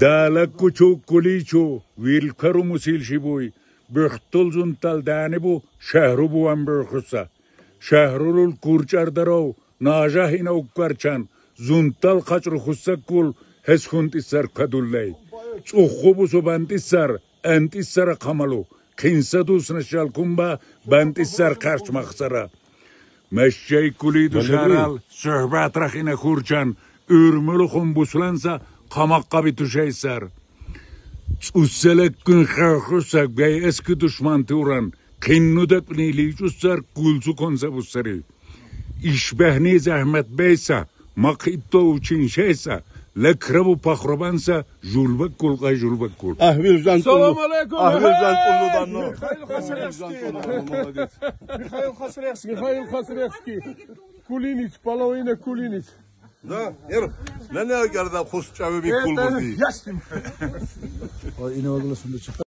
Dalak kuçu kuliçu vilkaru musilşi buy. Bühtül zuntal dani bu şehru bu ambırkısa. Şehrul kurçardarav najahina ukkarçan. Zuntal kaçrı hussakul heskuntisar kadullay. Çuhubusu bantisar antisara kamalu. Kinsadusna şalkumba bantisar karşmaksara. Meşşey kulidu şaral söhbet rahine kurçan. Ürmülü kumbuslansa kamakka bituşeysar. Usselek gün xerxusak bey eski düşman turan. Kinnudak nilişusar kulsu konsabusari. İşbehni zahmet beysa. Makitto uçin şeysa. Lekrabu pakrobansa julbek kulqa julbek kul. Ahvircan kullu. Salam aleyküm. Ahvircan kulludan no. Mikhail Khasrevski. Kulinic, половина Kulinic. Da, yer. Ne garda khusçavi bir kul buldu. Ясним. O iğne oğlu